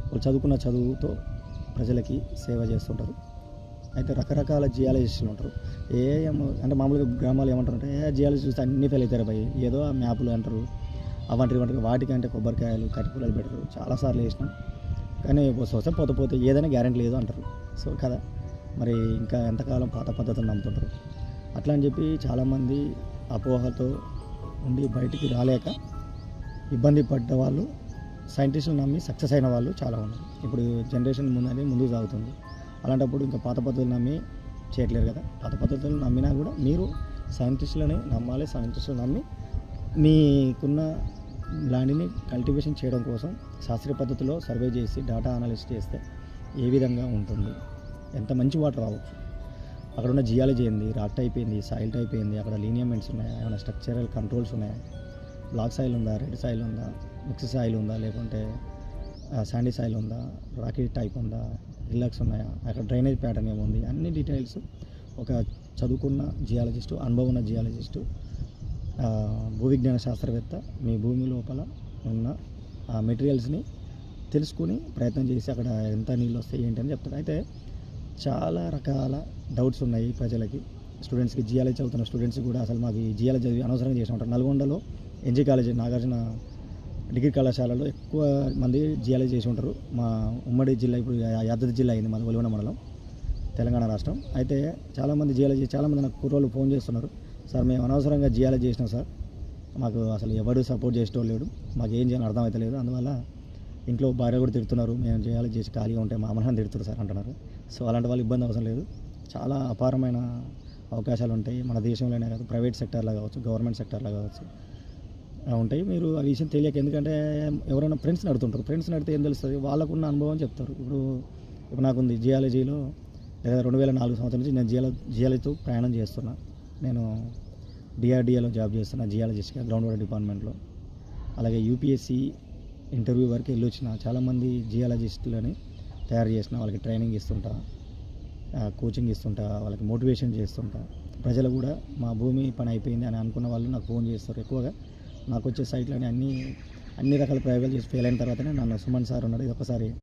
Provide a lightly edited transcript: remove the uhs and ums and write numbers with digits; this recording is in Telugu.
వాళ్ళు చదువుకున్న చదువుతో ప్రజలకి సేవ చేస్తుంటారు. అయితే రకరకాల జియాలజిస్టులు ఉంటారు. అంటే మామూలుగా గ్రామాలు ఏమంటారంటే జియాలజీ చూస్తే అన్నీ ఫెయిల్ అవుతారు భయ్, ఏదో ఆ మ్యాప్లు అంటారు, అవంటారు వాటికంటే కొబ్బరికాయలు కట్టిపుల్లలు పెడతారు. చాలాసార్లు వేసినాం కానీ వస్తే పోతే ఏదైనా గ్యారెంటీ లేదు అంటారు. సో కదా, మరి ఇంకా ఎంతకాలం పాత పద్ధతులు నమ్ముతుంటారు. అట్లా అని చెప్పి చాలామంది అపోహతో ఉండి బయటికి రాలేక ఇబ్బంది పడ్డ వాళ్ళు సైంటిస్టులు నమ్మి సక్సెస్ అయిన వాళ్ళు చాలా ఉన్నారు. ఇప్పుడు జనరేషన్ ముందుకు సాగుతుంది. అలాంటప్పుడు ఇంకా పాత పద్ధతులు నమ్మి చేయట్లేరు కదా. పాత పద్ధతులు నమ్మినా కూడా మీరు సైంటిస్టులని నమ్మాలి. సైంటిస్టులు నమ్మి మీకున్న ల్యాండ్ని కల్టివేషన్ చేయడం కోసం శాస్త్రీయ పద్ధతిలో సర్వే చేసి డేటా అనాలిసిస్ చేస్తే ఏ విధంగా ఉంటుంది, ఎంత మంచి వాటర్ రావచ్చు, అక్కడ ఉన్న జియాలజీ ఏంది, రాక్ టైప్ ఏంది, సాయిల్ టైప్ ఏంది, అక్కడ లీనియమెంట్స్ ఉన్నాయా, ఏమైనా స్ట్రక్చరల్ కంట్రోల్స్ ఉన్నాయా, బ్లాక్ సాయిల్ ఉందా, రెడ్ సాయిల్ ఉందా, మిక్స్ సాయిల్ ఉందా, లేకుంటే శాండీ సాయిల్ ఉందా, రాకీ టైప్ ఉందా, రిలాక్స్ ఉన్నాయా, అక్కడ డ్రైనేజ్ ప్యాటర్న్ ఏముంది, అన్ని డీటెయిల్స్ ఒక చదువుకున్న జియాలజిస్టు, అనుభవం ఉన్న జియాలజిస్టు, భూవిజ్ఞాన శాస్త్రవేత్త మీ భూమి లోపల ఉన్న ఆ మెటీరియల్స్ని తెలుసుకుని ప్రయత్నం చేసి అక్కడ ఎంత నీళ్ళు వస్తాయి ఏంటని చెప్తారు. అయితే చాలా రకాల డౌట్స్ ఉన్నాయి ప్రజలకి, స్టూడెంట్స్కి, జియాలజీ చదువుతున్న స్టూడెంట్స్కి కూడా. అసలు మాకు ఈ జియాలజీ చదివి అనవసరంగా చేసి ఉంటారు. నల్గొండలో ఎన్జీ కాలేజీ, నాగార్జున డిగ్రీ కళాశాలలో ఎక్కువ మంది జియాలజీ చేసి ఉంటారు. మా ఉమ్మడి జిల్లా ఇప్పుడు యాదాద్రి జిల్లా అయింది, మన ఒలిగొండ మండలం, తెలంగాణ రాష్ట్రం. అయితే చాలామంది జియాలజీ, చాలామంది నాకు కుర్రోళ్ళు ఫోన్ చేస్తున్నారు, సార్ మేము అనవసరంగా జియాలజీ చేసినాం సార్, మాకు అసలు ఎవరు సపోర్ట్ చేసేటోళ్ళు లేడు, మాకు ఏం చేయాలని అర్థమవుతలేదు, అందువల్ల ఇంట్లో భార్య కూడా తిడుతున్నారు, మేము జియాలజీ చేసి ఖాళీగా ఉంటే మా అమ్మని తిడుతున్నారు సార్ అంటున్నారు. సో అలాంటి వాళ్ళు ఇబ్బంది అవసరం లేదు. చాలా అపారమైన అవకాశాలు ఉంటాయి మన దేశంలోనే కాదు, ప్రైవేట్ సెక్టార్లో కావచ్చు, గవర్నమెంట్ సెక్టార్లో కావచ్చు ఉంటాయి. మీరు ఆ విషయం తెలియక, ఎందుకంటే ఎవరైనా ఫ్రెండ్స్ని అడుగుతుంటారు, ఫ్రెండ్స్ని అడిగితే ఏం తెలుస్తుంది, వాళ్ళకున్న అనుభవం చెప్తారు. ఇప్పుడు నాకుంది జియాలజీలో 2004 సంవత్సరం నుంచి నేను జియాలజీతో ప్రయాణం చేస్తున్నా. నేను డిఆర్డిఏలో జాబ్ చేస్తున్నా జియాలజిస్ట్గా, గ్రౌండ్ వాటర్ డిపార్ట్మెంట్లో. అలాగే యూపీఎస్సీ ఇంటర్వ్యూ వరకు వెళ్ళి వచ్చిన చాలామంది జియాలజిస్టులని తయారు చేసిన వాళ్ళకి ట్రైనింగ్ ఇస్తుంటా, కోచింగ్ ఇస్తుంటా, వాళ్ళకి మోటివేషన్ చేస్తుంటా. ప్రజలు కూడా మా భూమి పని అయిపోయింది అని అనుకున్న వాళ్ళు నాకు ఫోన్ చేస్తారు. ఎక్కువగా నాకు వచ్చే సైట్లోని అన్ని రకాల ప్రయోగాలు చేసి ఫెయిల్ అయిన తర్వాతనే నన్ను సుమన్ సార్ ఉన్నాడు, ఇది ఒకసారి